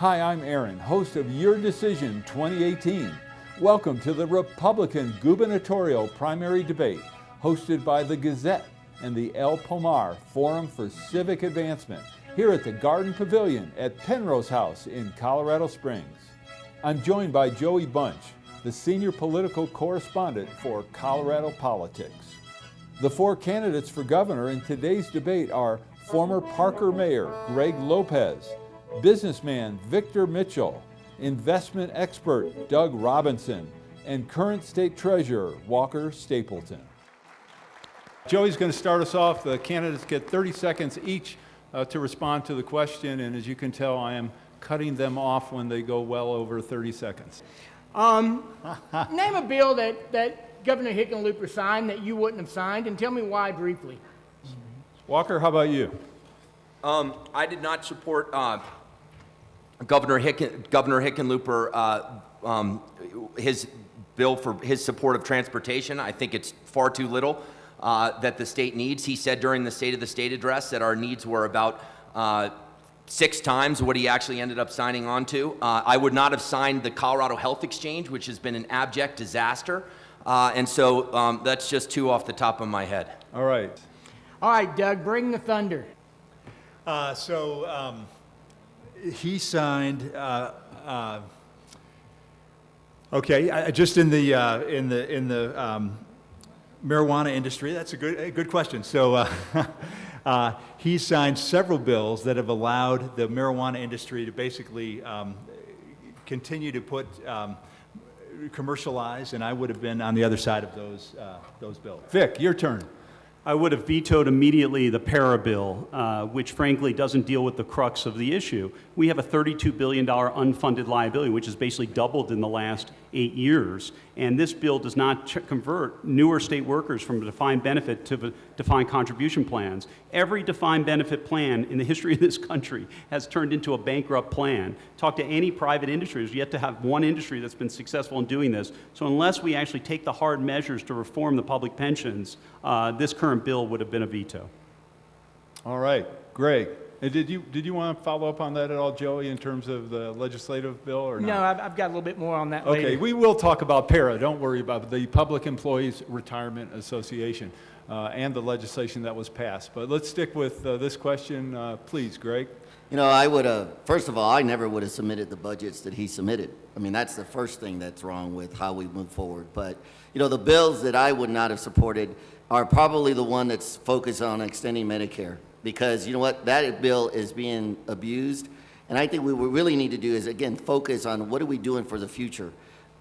Hi, I'm Aaron, host of Your Decision 2018. Welcome to the Republican gubernatorial primary debate hosted by the Gazette and the El Pomar Forum for Civic Advancement here at the Garden Pavilion at Penrose House in Colorado Springs. I'm joined by Joey Bunch, the senior political correspondent for Colorado Politics. The four candidates for governor in today's debate are former Parker Mayor Greg Lopez, businessman Victor Mitchell, investment expert Doug Robinson, and current state treasurer Walker Stapleton. Joey's going to start us off. The candidates get 30 seconds each to respond to the question, and as you can tell, I am cutting them off when they go well over 30 seconds. Name a bill that Governor Hickenlooper signed that you wouldn't have signed, and tell me why briefly. Walker, how about you? I did not support Governor Hickenlooper, his bill for his support of transportation. I think it's far too little that the state needs. He said during the State of the State address that our needs were about 6 times what he actually ended up signing on to. I would not have signed the Colorado Health Exchange, which has been an abject disaster. And so that's just 2 off the top of my head. All right. All right, Doug, bring the thunder. He signed. Just in the marijuana industry. That's a good question. So he signed several bills that have allowed the marijuana industry to basically continue to commercialize, and I would have been on the other side of those bills. Vic, your turn. I would have vetoed immediately the para bill, which frankly doesn't deal with the crux of the issue. We have a $32 billion unfunded liability, which has basically doubled in the last 8 years. And this bill does not convert newer state workers from a defined benefit to defined contribution plans. Every defined benefit plan in the history of this country has turned into a bankrupt plan. Talk to any private industry. There's yet to have one industry that's been successful in doing this. So unless we actually take the hard measures to reform the public pensions, this current bill would have been a veto. All right, Greg. Did you want to follow up on that at all, Joey, in terms of the legislative bill or not? No, I've got a little bit more on that later. Okay, we will talk about PARA. Don't worry about the Public Employees Retirement Association and the legislation that was passed. But let's stick with this question, please, Greg. You know, I would have, first of all, I never would have submitted the budgets that he submitted. I mean, that's the first thing that's wrong with how we move forward. But, you know, the bills that I would not have supported are probably the one that's focused on extending Medicare. Because, you know what, that bill is being abused. And I think what we really need to do is, again, focus on what are we doing for the future.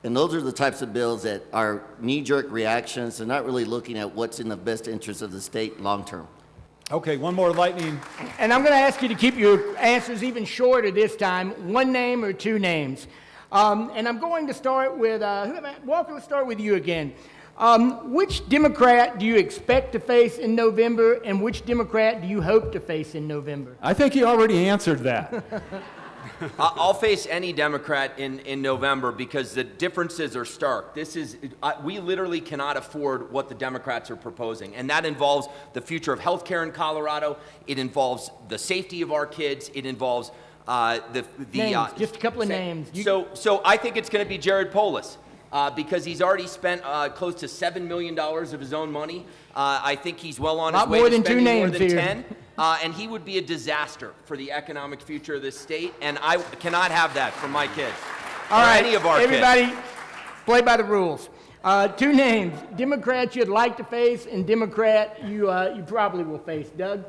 And those are the types of bills that are knee-jerk reactions. They're not really looking at what's in the best interest of the state long-term. Okay, one more lightning. And I'm going to ask you to keep your answers even shorter this time, 1 name or 2 names. And I'm going to start with, Walker, let's start with you again. Which Democrat do you expect to face in November, and which Democrat do you hope to face in November? I think you already answered that. I'll face any Democrat in November because the differences are stark. We literally cannot afford what the Democrats are proposing, and that involves the future of health care in Colorado. It involves the safety of our kids. It involves names, just a couple of names. So I think it's going to be Jared Polis. Because he's already spent close to $7 million of his own money. I think he's well on his way to spending more than 10. And he would be a disaster for the economic future of this state, and I cannot have that for my kids. All right, any of our everybody, kids. Play by the rules. 2 names, Democrat you'd like to face and Democrat you probably will face. Doug?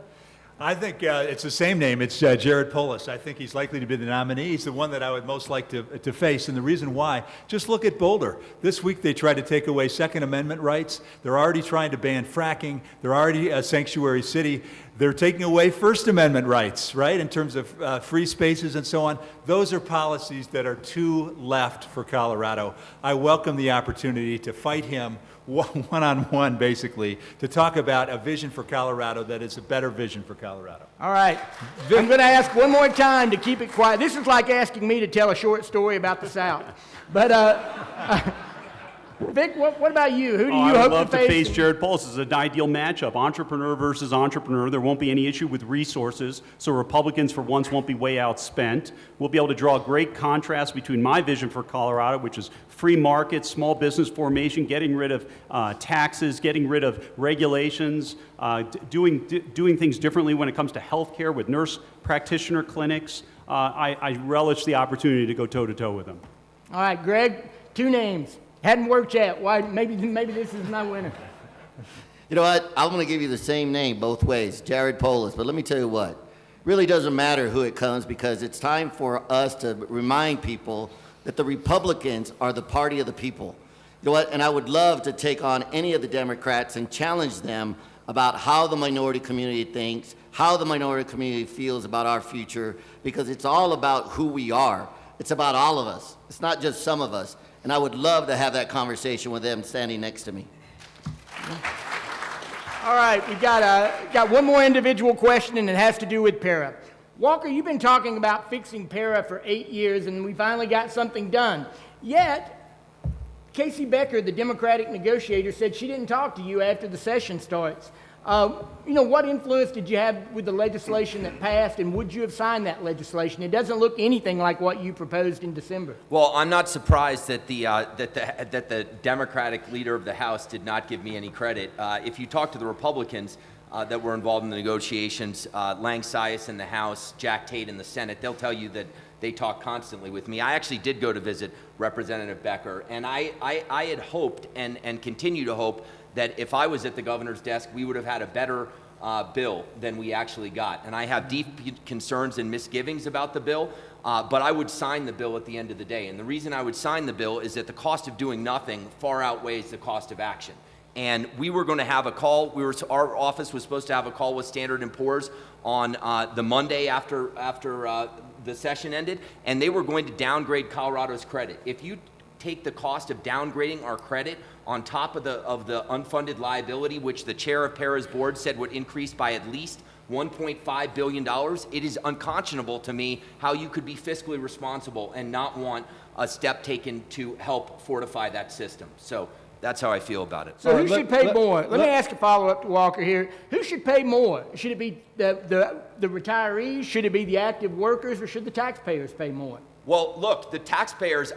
I think it's the same name. It's Jared Polis. I think he's likely to be the nominee. He's the one that I would most like to face. And the reason why, just look at Boulder. This week they tried to take away Second Amendment rights. They're already trying to ban fracking. They're already a sanctuary city. They're taking away First Amendment rights, right, in terms of free spaces and so on. Those are policies that are too left for Colorado. I welcome the opportunity to fight him one-on-one, basically, to talk about a vision for Colorado that is a better vision for Colorado. All right. I'm going to ask one more time to keep it quiet. This is like asking me to tell a short story about the South. But Vic, what about you? Who do you I would hope love to to face? face Jared Polis. This is an ideal matchup. Entrepreneur versus entrepreneur. There won't be any issue with resources, so Republicans for once won't be way outspent. We'll be able to draw a great contrast between my vision for Colorado, which is free market, small business formation, getting rid of taxes, getting rid of regulations, doing things differently when it comes to healthcare with nurse practitioner clinics. I relish the opportunity to go toe-to-toe with them. All right, Greg, 2 names. Hadn't worked yet. Why? Maybe this is my winner. You know what? I'm going to give you the same name both ways, Jared Polis. But let me tell you what. Really doesn't matter who it comes, because it's time for us to remind people that the Republicans are the party of the people. You know what? And I would love to take on any of the Democrats and challenge them about how the minority community thinks, how the minority community feels about our future, because it's all about who we are. It's about all of us. It's not just some of us. And I would love to have that conversation with them standing next to me. All right, we've got one more individual question, and it has to do with para. Walker, you've been talking about fixing para for 8 years, and we finally got something done. Yet, Casey Becker, the Democratic negotiator, said she didn't talk to you after the session starts. What influence did you have with the legislation that passed, and would you have signed that legislation? It doesn't look anything like what you proposed in December. Well, I'm not surprised that the Democratic leader of the House did not give me any credit. If you talk to the Republicans that were involved in the negotiations, Lang Sias in the House, Jack Tate in the Senate, they'll tell you that they talk constantly with me. I actually did go to visit Representative Becker, and I had hoped and continue to hope that if I was at the governor's desk, we would have had a better bill than we actually got. And I have deep concerns and misgivings about the bill, but I would sign the bill at the end of the day. And the reason I would sign the bill is that the cost of doing nothing far outweighs the cost of action. And we were going to have a call. Our office was supposed to have a call with Standard & Poor's on the Monday after the session ended, and they were going to downgrade Colorado's credit. If you take the cost of downgrading our credit on top of the unfunded liability, which the chair of Para's board said would increase by at least $1.5 billion, it is unconscionable to me how you could be fiscally responsible and not want a step taken to help fortify that system. So that's how I feel about it. So who should pay more? Let me ask a follow-up to Walker here. Who should pay more? Should it be the retirees? Should it be the active workers? Or should the taxpayers pay more? Well, look, the taxpayers,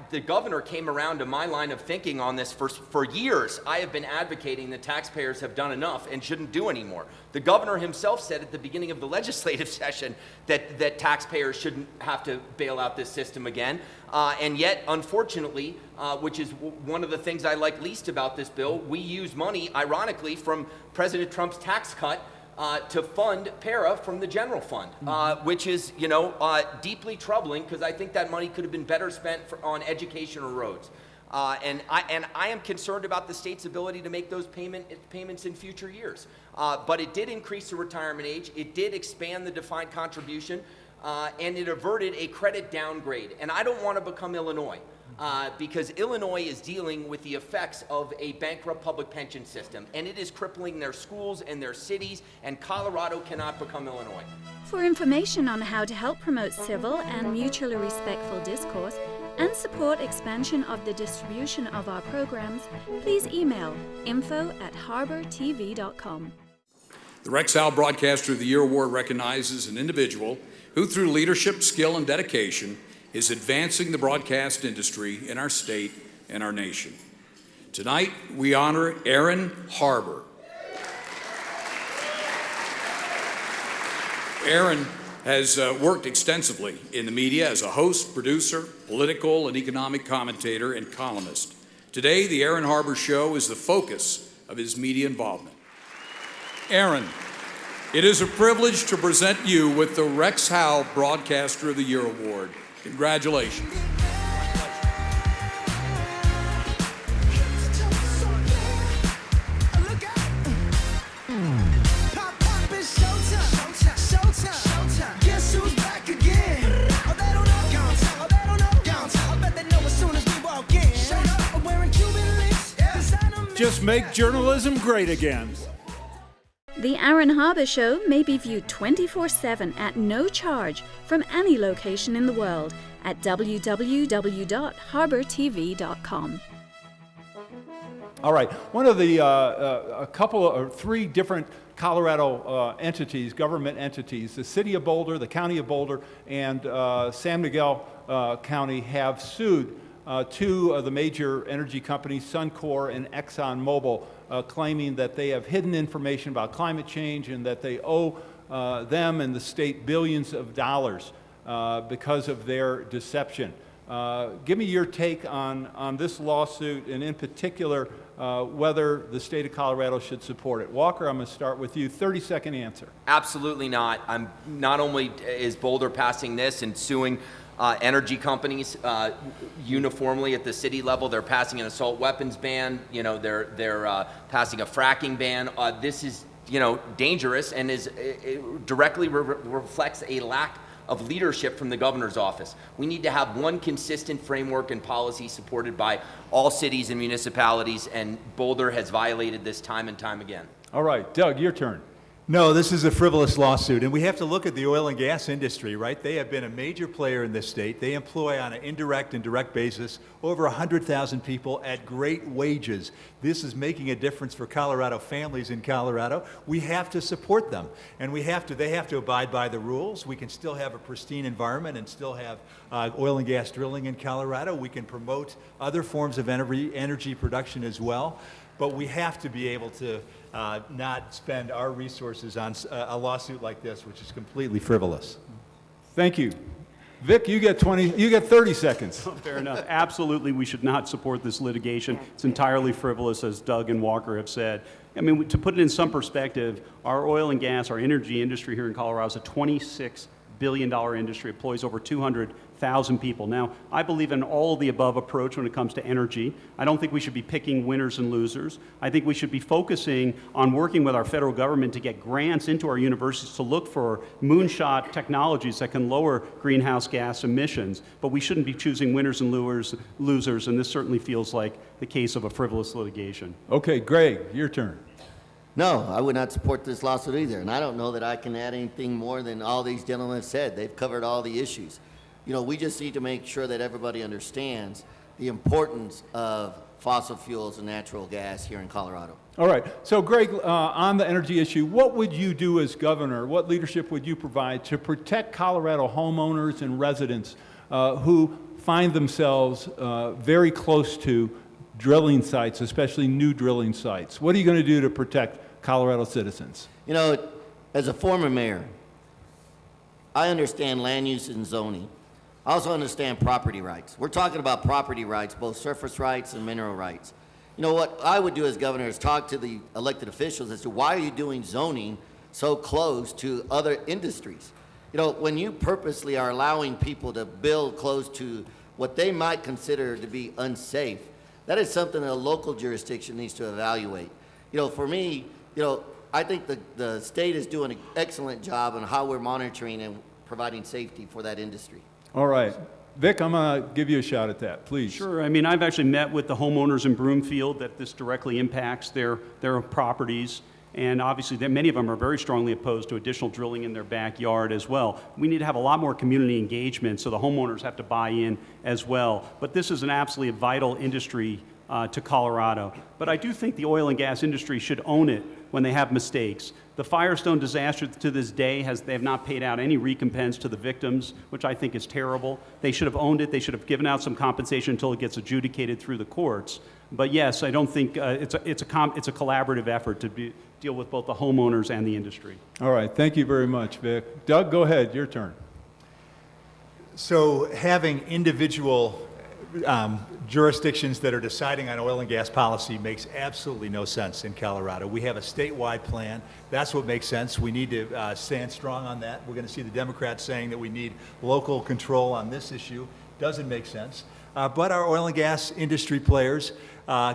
the governor came around to my line of thinking on this for years. I have been advocating that taxpayers have done enough and shouldn't do anymore. The governor himself said at the beginning of the legislative session that taxpayers shouldn't have to bail out this system again. And yet, unfortunately, which is one of the things I like least about this bill, we use money, ironically, from President Trump's tax cut to fund para from the general fund, which is, deeply troubling, because I think that money could have been better spent on education or roads. And I am concerned about the state's ability to make those payments in future years. But it did increase the retirement age. It did expand the defined contribution, and it averted a credit downgrade. And I don't want to become Illinois. Because Illinois is dealing with the effects of a bankrupt public pension system, and it is crippling their schools and their cities, and Colorado cannot become Illinois. For information on how to help promote civil and mutually respectful discourse and support expansion of the distribution of our programs, please email info@harbertv.com. The Rex Howell Broadcaster of the Year Award recognizes an individual who, through leadership, skill, and dedication, is advancing the broadcast industry in our state and our nation. Tonight, we honor Aaron Harber. Aaron has worked extensively in the media as a host, producer, political and economic commentator, and columnist. Today, the Aaron Harber Show is the focus of his media involvement. Aaron, it is a privilege to present you with the Rex Howell Broadcaster of the Year Award. Congratulations. Just make journalism great again. The Aaron Harber Show may be viewed 24/7 at no charge from any location in the world at www.harbertv.com. All right. One of the, a couple or three different Colorado entities, government entities, the City of Boulder, the County of Boulder, and San Miguel County have sued two of the major energy companies, Suncor and ExxonMobil, claiming that they have hidden information about climate change and that they owe them and the state billions of dollars because of their deception. Give me your take on this lawsuit, and in particular, whether the state of Colorado should support it. Walker, I'm going to start with you. 30-second answer. Absolutely not. Not only is Boulder passing this and suing energy companies uniformly at the city level, they're passing an assault weapons ban. You know, they're passing a fracking ban. This is, you know, dangerous and it directly reflects a lack of leadership from the governor's office. We need to have one consistent framework and policy supported by all cities and municipalities, and Boulder has violated this time and time again. All right, Doug, your turn. No, this is a frivolous lawsuit, and we have to look at the oil and gas industry, right? They have been a major player in this state. They employ on an indirect and direct basis over 100,000 people at great wages. This is making a difference for Colorado families in Colorado. We have to support them, and they have to abide by the rules. We can still have a pristine environment and still have oil and gas drilling in Colorado. We can promote other forms of energy production as well, but we have to be able to not spend our resources on a lawsuit like this, which is completely frivolous. Thank you. Vic, you get 30 seconds. Fair enough. Absolutely, we should not support this litigation. It's entirely frivolous, as Doug and Walker have said. I mean, to put it in some perspective, our oil and gas, our energy industry here in Colorado is a $26 billion industry, employs over 200,000 people. Now, I believe in all of the above approach when it comes to energy. I don't think we should be picking winners and losers. I think we should be focusing on working with our federal government to get grants into our universities to look for moonshot technologies that can lower greenhouse gas emissions. But we shouldn't be choosing winners and losers, and this certainly feels like the case of a frivolous litigation. Okay, Greg, your turn. No, I would not support this lawsuit either, and I don't know that I can add anything more than all these gentlemen have said. They've covered all the issues. You know, we just need to make sure that everybody understands the importance of fossil fuels and natural gas here in Colorado. All right. So, Greg, on the energy issue, what would you do as governor? What leadership would you provide to protect Colorado homeowners and residents who find themselves very close to drilling sites, especially new drilling sites? What are you going to do to protect Colorado citizens? You know, as a former mayor, I understand land use and zoning. I also understand property rights. We're talking about property rights, both surface rights and mineral rights. You know, what I would do as governor is talk to the elected officials as to why are you doing zoning so close to other industries? You know, when you purposely are allowing people to build close to what they might consider to be unsafe, that is something that a local jurisdiction needs to evaluate. You know, for me, you know, I think the state is doing an excellent job on how we're monitoring and providing safety for that industry. All right. Vic, I'm going to give you a shot at that, please. Sure. I mean, I've actually met with the homeowners in Broomfield that this directly impacts their properties. And obviously, many of them are very strongly opposed to additional drilling in their backyard as well. We need to have a lot more community engagement, so the homeowners have to buy in as well. But this is an absolutely vital industry to Colorado. But I do think the oil and gas industry should own it when they have mistakes. The Firestone disaster to this day, they have not paid out any recompense to the victims, which I think is terrible. They should have owned it. They should have given out some compensation until it gets adjudicated through the courts. But yes, I don't think it's a collaborative effort to deal with both the homeowners and the industry. All right. Thank you very much, Vic. Doug, go ahead. Your turn. So having individual jurisdictions that are deciding on oil and gas policy makes absolutely no sense in Colorado. We have a statewide plan. That's what makes sense. We need to stand strong on that. We're going to see the Democrats saying that we need local control on this issue. Doesn't make sense. But our oil and gas industry players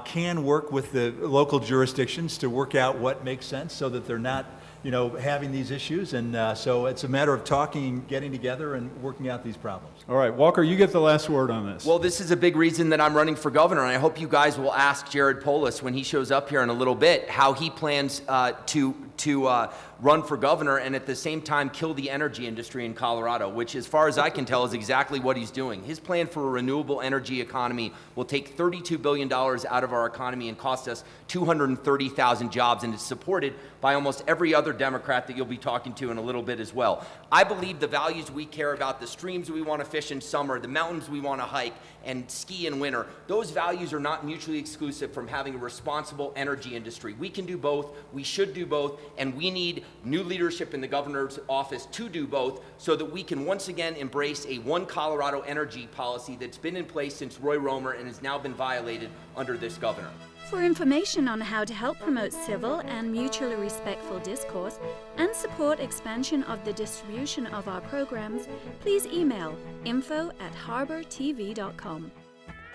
can work with the local jurisdictions to work out what makes sense so that they're not, you know, having these issues. And so it's a matter of talking, getting together, and working out these problems. All right, Walker, you get the last word on this. Well, this is a big reason that I'm running for governor, and I hope you guys will ask Jared Polis when he shows up here in a little bit how he plans to to run for governor and at the same time kill the energy industry in Colorado, which as far as I can tell is exactly what he's doing. His plan for a renewable energy economy will take $32 billion out of our economy and cost us 230,000 jobs, and it's supported by almost every other Democrat that you'll be talking to in a little bit as well. I believe the values we care about, the streams we want to fish in summer, the mountains we want to hike and ski in winter, those values are not mutually exclusive from having a responsible energy industry. We can do both, we should do both, and we need new leadership in the governor's office to do both so that we can once again embrace a one Colorado energy policy that's been in place since Roy Romer and has now been violated under this governor. For information on how to help promote civil and mutually respectful discourse and support expansion of the distribution of our programs, please email info@harbertv.com.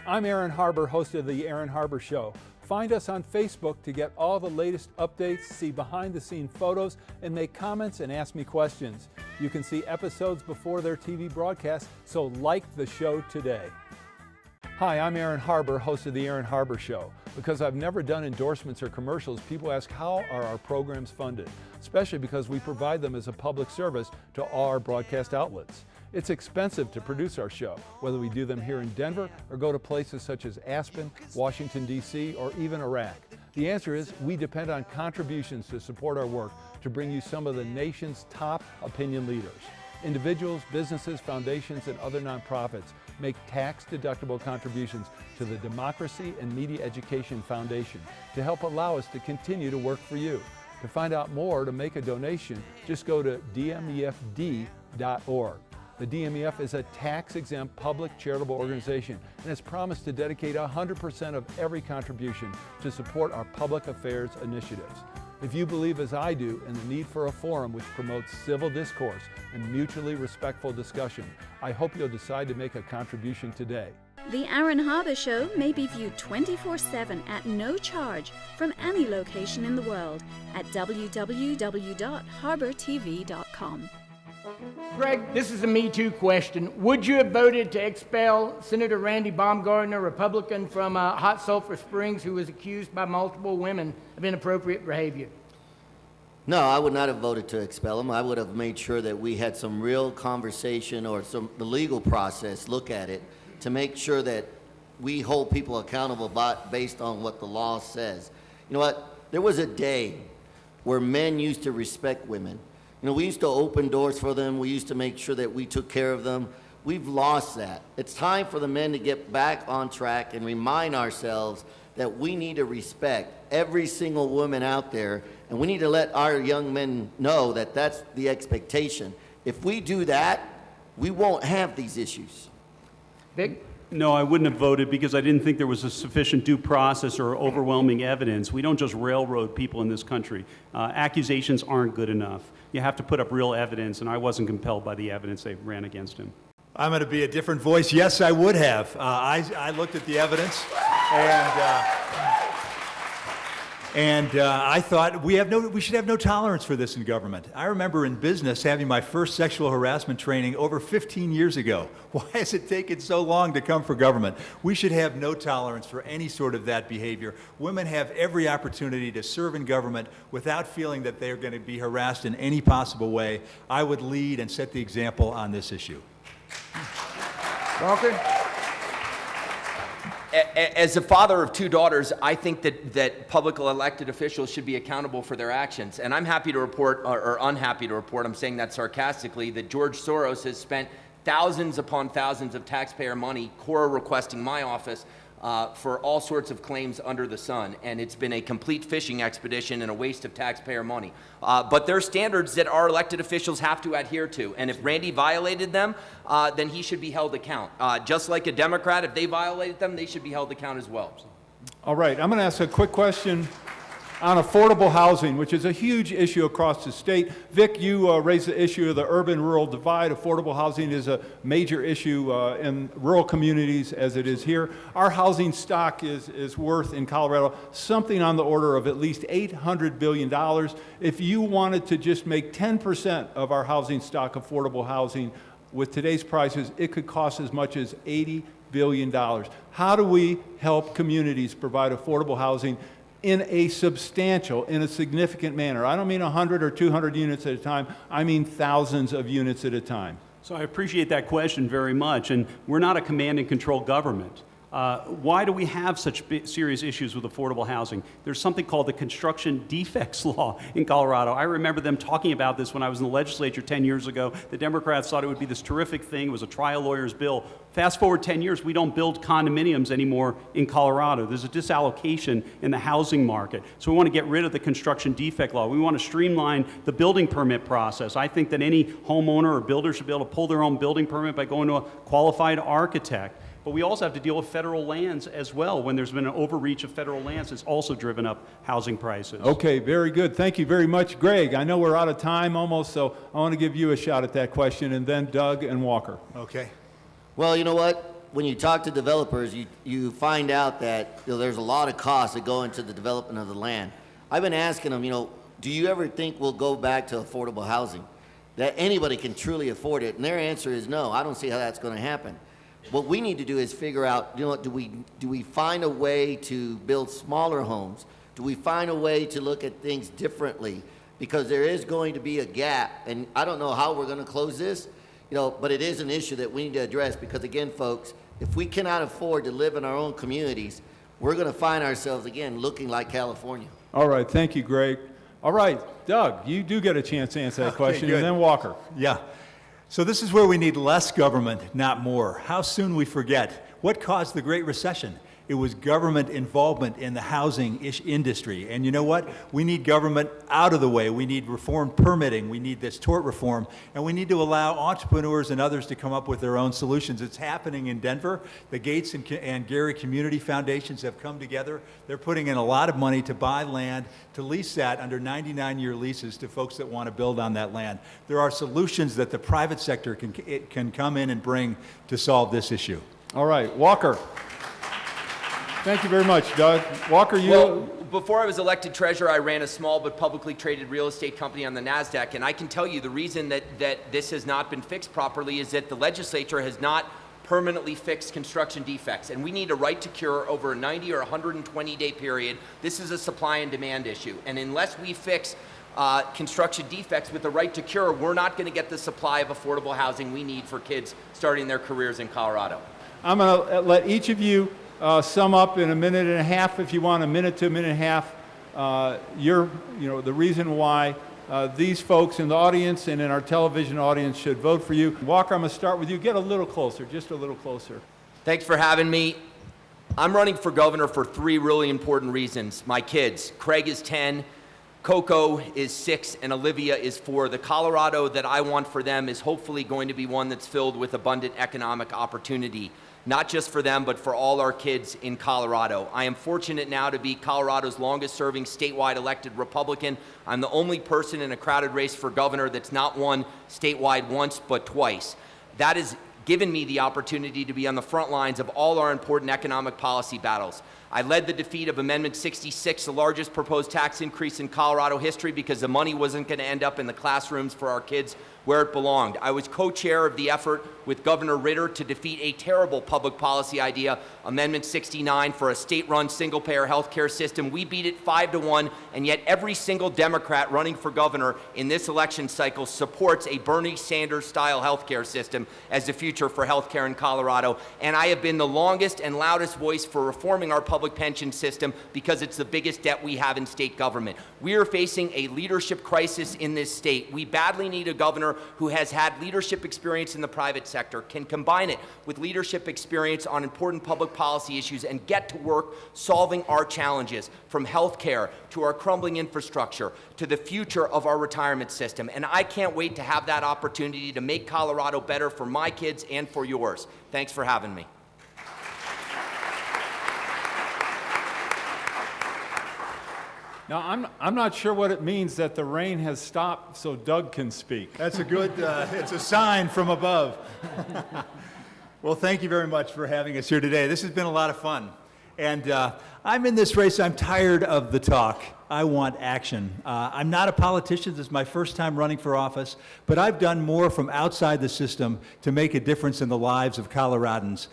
I'm Aaron Harber, host of The Aaron Harber Show. Find us on Facebook to get all the latest updates, see behind-the-scene photos, and make comments and ask me questions. You can see episodes before their TV broadcast, so like the show today. Hi, I'm Aaron Harber, host of The Aaron Harber Show. Because I've never done endorsements or commercials, people ask how are our programs funded, especially because we provide them as a public service to all our broadcast outlets. It's expensive to produce our show, whether we do them here in Denver or go to places such as Aspen, Washington, D.C., or even Iraq. The answer is we depend on contributions to support our work to bring you some of the nation's top opinion leaders. Individuals, businesses, foundations, and other nonprofits make tax-deductible contributions to the Democracy and Media Education Foundation to help allow us to continue to work for you. To find out more or to make a donation, just go to dmefd.org. The DMEF is a tax-exempt public charitable organization and has promised to dedicate 100% of every contribution to support our public affairs initiatives. If you believe as I do in the need for a forum which promotes civil discourse and mutually respectful discussion, I hope you'll decide to make a contribution today. The Aaron Harber Show may be viewed 24/7 at no charge from any location in the world at www.harbertv.com. Greg, this is a Me Too question. Would you have voted to expel Senator Randy Baumgardner, Republican from Hot Sulphur Springs, who was accused by multiple women of inappropriate behavior? No, I would not have voted to expel him. I would have made sure that we had some real conversation or the legal process, look at it, to make sure that we hold people accountable based on what the law says. You know what? There was a day where men used to respect women. You know, we used to open doors for them. We used to make sure that we took care of them. We've lost that. It's time for the men to get back on track and remind ourselves that we need to respect every single woman out there, and we need to let our young men know that that's the expectation. If we do that, we won't have these issues. Vic? No, I wouldn't have voted because I didn't think there was a sufficient due process or overwhelming evidence. We don't just railroad people in this country. Accusations aren't good enough. You have to put up real evidence, and I wasn't compelled by the evidence they ran against him. I'm going to be a different voice. Yes, I would have. I looked at the evidence, and I thought we should have no tolerance for this in government. I remember in business having my first sexual harassment training over 15 years ago. Why has it taken so long to come for government? We should have no tolerance for any sort of that behavior. Women have every opportunity to serve in government without feeling that they're going to be harassed in any possible way. I would lead and set the example on this issue. Walker? As a father of two daughters, I think that public elected officials should be accountable for their actions. And I'm happy to report, or unhappy to report, I'm saying that sarcastically, that George Soros has spent thousands upon thousands of taxpayer money, Cora requesting my office, for all sorts of claims under the sun. And it's been a complete fishing expedition and a waste of taxpayer money. But there are standards that our elected officials have to adhere to. And if Randy violated them, then he should be held account. Just like a Democrat, if they violated them, they should be held account as well. All right, I'm going to ask a quick question on affordable housing, which is a huge issue across the state. Vic, you raised the issue of the urban-rural divide. Affordable housing is a major issue in rural communities as it is here. Our housing stock is worth in Colorado something on the order of at least $800 billion. If you wanted to just make 10% of our housing stock affordable housing, with today's prices, it could cost as much as $80 billion. How do we help communities provide affordable housing in a substantial, in a significant manner. I don't mean 100 or 200 units at a time. I mean thousands of units at a time. So I appreciate that question very much, and we're not a command and control government. Why do we have such serious issues with affordable housing? There's something called the construction defects law in Colorado. I remember them talking about this when I was in the legislature 10 years ago. The Democrats thought it would be this terrific thing. It was a trial lawyer's bill. Fast forward 10 years, we don't build condominiums anymore in Colorado. There's a disallocation in the housing market. So we want to get rid of the construction defect law. We want to streamline the building permit process. I think that any homeowner or builder should be able to pull their own building permit by going to a qualified architect. But we also have to deal with federal lands as well. When there's been an overreach of federal lands, it's also driven up housing prices. Okay, very good. Thank you very much, Greg. I know we're out of time almost, so I want to give you a shot at that question, and then Doug and Walker. Okay. Well, you know what? When you talk to developers, you find out that there's a lot of costs that go into the development of the land. I've been asking them, do you ever think we'll go back to affordable housing? That anybody can truly afford it? And their answer is no. I don't see how that's going to happen. What we need to do is figure out, do we find a way to build smaller homes? Do we find a way to look at things differently? Because there is going to be a gap, and I don't know how we're going to close this, but it is an issue that we need to address because, again, folks, if we cannot afford to live in our own communities, we're going to find ourselves, again, looking like California. All right, thank you, Greg. All right, Doug, you do get a chance to answer that question, good. and then Walker. Yeah. So this is where we need less government, not more. How soon we forget. What caused the Great Recession? It was government involvement in the housing industry. And you know what? We need government out of the way. We need reform permitting. We need this tort reform. And we need to allow entrepreneurs and others to come up with their own solutions. It's happening in Denver. The Gates and Gary Community Foundations have come together. They're putting in a lot of money to buy land, to lease that under 99-year leases to folks that want to build on that land. There are solutions that the private sector can come in and bring to solve this issue. All right, Walker. Thank you very much, Doug. Walker, you... Well, before I was elected treasurer, I ran a small but publicly traded real estate company on the NASDAQ, and I can tell you the reason that this has not been fixed properly is that the legislature has not permanently fixed construction defects, and we need a right to cure over a 90 or 120-day period. This is a supply and demand issue, and unless we fix construction defects with the right to cure, we're not going to get the supply of affordable housing we need for kids starting their careers in Colorado. I'm going to let each of you sum up in a minute and a half, if you want, a minute to a minute and a half, the reason why these folks in the audience and in our television audience should vote for you. Walker, I'm going to start with you. Get a little closer, just a little closer. Thanks for having me. I'm running for governor for 3 really important reasons. My kids, Craig is 10, Coco is 6, and Olivia is 4. The Colorado that I want for them is hopefully going to be one that's filled with abundant economic opportunity. Not just for them, but for all our kids in Colorado. I am fortunate now to be Colorado's longest-serving statewide elected Republican. I'm the only person in a crowded race for governor that's not won statewide once, but twice. That has given me the opportunity to be on the front lines of all our important economic policy battles. I led the defeat of Amendment 66, the largest proposed tax increase in Colorado history, because the money wasn't going to end up in the classrooms for our kids where it belonged. I was co-chair of the effort with Governor Ritter to defeat a terrible public policy idea, Amendment 69, for a state-run single-payer health care system. We beat it 5-1, and yet every single Democrat running for governor in this election cycle supports a Bernie Sanders-style health care system as the future for health care in Colorado. And I have been the longest and loudest voice for reforming our public pension system because it's the biggest debt we have in state government. We are facing a leadership crisis in this state. We badly need a governor who has had leadership experience in the private sector, can combine it with leadership experience on important public policy issues, and get to work solving our challenges, from health care to our crumbling infrastructure to the future of our retirement system. And I can't wait to have that opportunity to make Colorado better for my kids and for yours. Thanks for having me. Now, I'm not sure what it means that the rain has stopped so Doug can speak. That's a good, it's a sign from above. Well, thank you very much for having us here today. This has been a lot of fun. And I'm in this race, I'm tired of the talk. I want action. I'm not a politician. This is my first time running for office, but I've done more from outside the system to make a difference in the lives of Coloradans.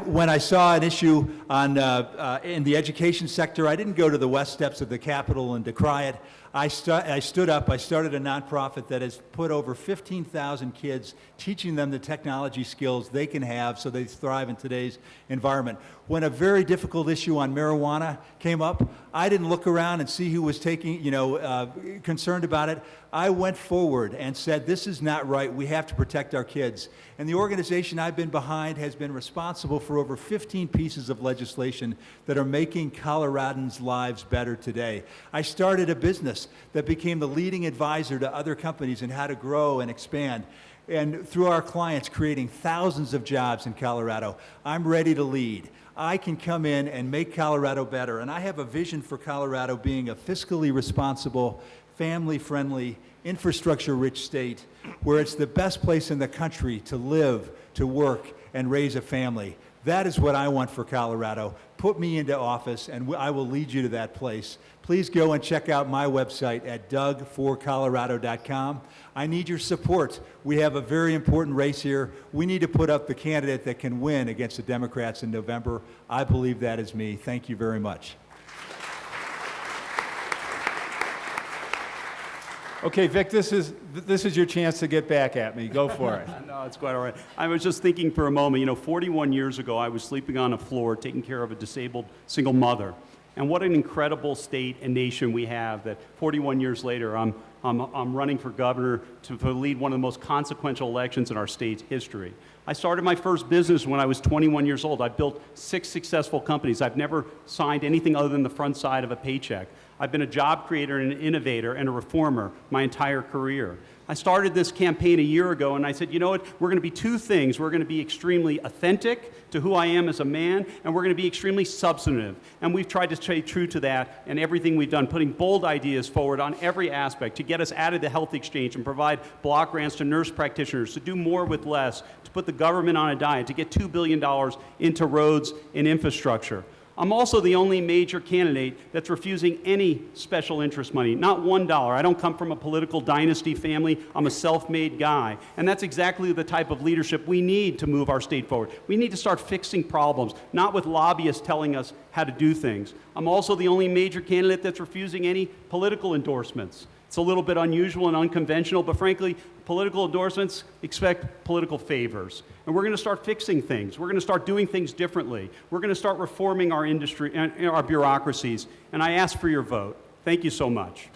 When I saw an issue in the education sector, I didn't go to the west steps of the Capitol and decry it. I stood up, I started a nonprofit that has put over 15,000 kids, teaching them the technology skills they can have so they thrive in today's environment. When a very difficult issue on marijuana came up, I didn't look around and see who was concerned about it. I went forward and said, this is not right, we have to protect our kids. And the organization I've been behind has been responsible for over 15 pieces of legislation that are making Coloradans' lives better today. I started a business that became the leading advisor to other companies in how to grow and expand. And through our clients, creating thousands of jobs in Colorado. I'm ready to lead. I can come in and make Colorado better. And I have a vision for Colorado being a fiscally responsible, family-friendly, infrastructure-rich state where it's the best place in the country to live, to work, and raise a family. That is what I want for Colorado. Put me into office, and I will lead you to that place. Please go and check out my website at dougforcolorado.com. I need your support. We have a very important race here. We need to put up the candidate that can win against the Democrats in November. I believe that is me. Thank you very much. Okay, Vic, this is your chance to get back at me. Go for it. No, it's quite all right. I was just thinking for a moment, 41 years ago, I was sleeping on a floor taking care of a disabled single mother. And what an incredible state and nation we have that 41 years later, I'm running for governor to lead one of the most consequential elections in our state's history. I started my first business when I was 21 years old. I've built 6 successful companies. I've never signed anything other than the front side of a paycheck. I've been a job creator and an innovator and a reformer my entire career. I started this campaign a year ago and I said, you know what, we're going to be 2 things. We're going to be extremely authentic to who I am as a man, and we're going to be extremely substantive. And we've tried to stay true to that in everything we've done, putting bold ideas forward on every aspect to get us out of the health exchange and provide block grants to nurse practitioners, to do more with less, to put the government on a diet, to get $2 billion into roads and infrastructure. I'm also the only major candidate that's refusing any special interest money, not $1. I don't come from a political dynasty family. I'm a self-made guy. And that's exactly the type of leadership we need to move our state forward. We need to start fixing problems, not with lobbyists telling us how to do things. I'm also the only major candidate that's refusing any political endorsements. It's a little bit unusual and unconventional, but frankly, political endorsements expect political favors. And we're going to start fixing things. We're going to start doing things differently. We're going to start reforming our industry and our bureaucracies. And I ask for your vote. Thank you so much.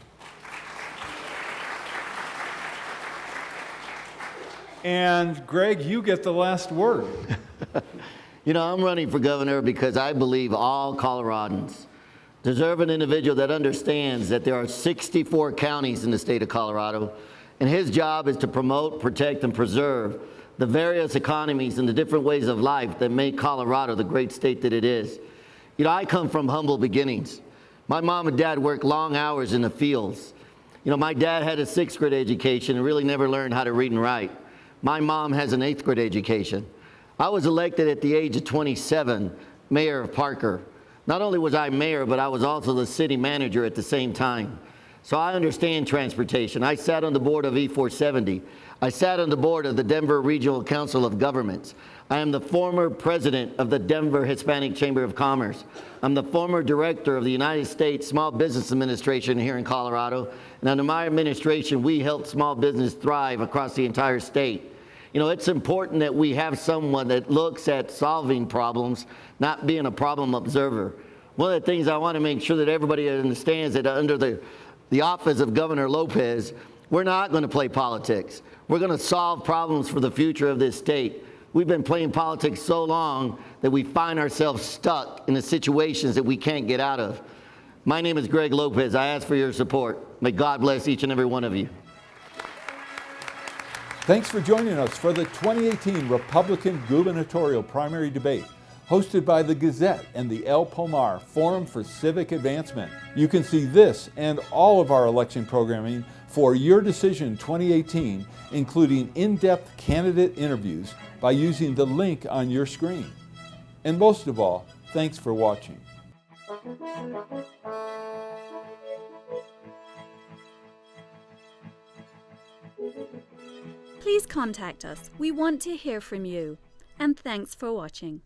And Greg, you get the last word. I'm running for governor because I believe all Coloradans deserve an individual that understands that there are 64 counties in the state of Colorado, and his job is to promote, protect, and preserve the various economies and the different ways of life that make Colorado the great state that it is. I come from humble beginnings. My mom and dad worked long hours in the fields. My dad had a 6th grade education and really never learned how to read and write. My mom has an 8th grade education. I was elected at the age of 27, mayor of Parker. Not only was I mayor, but I was also the city manager at the same time. So I understand transportation. I sat on the board of E470. I sat on the board of the Denver Regional Council of Governments. I am the former president of the Denver Hispanic Chamber of Commerce. I'm the former director of the United States Small Business Administration here in Colorado. And under my administration, we help small business thrive across the entire state. It's important that we have someone that looks at solving problems, not being a problem observer. One of the things I want to make sure that everybody understands that under the office of Governor Lopez, we're not going to play politics. We're going to solve problems for the future of this state. We've been playing politics so long that we find ourselves stuck in the situations that we can't get out of. My name is Greg Lopez. I ask for your support. May God bless each and every one of you. Thanks for joining us for the 2018 Republican gubernatorial primary debate, hosted by the Gazette and the El Pomar Forum for Civic Advancement. You can see this and all of our election programming for Your Decision 2018, including in-depth candidate interviews, by using the link on your screen. And most of all, thanks for watching. please contact us. We want to hear from you. And thanks for watching.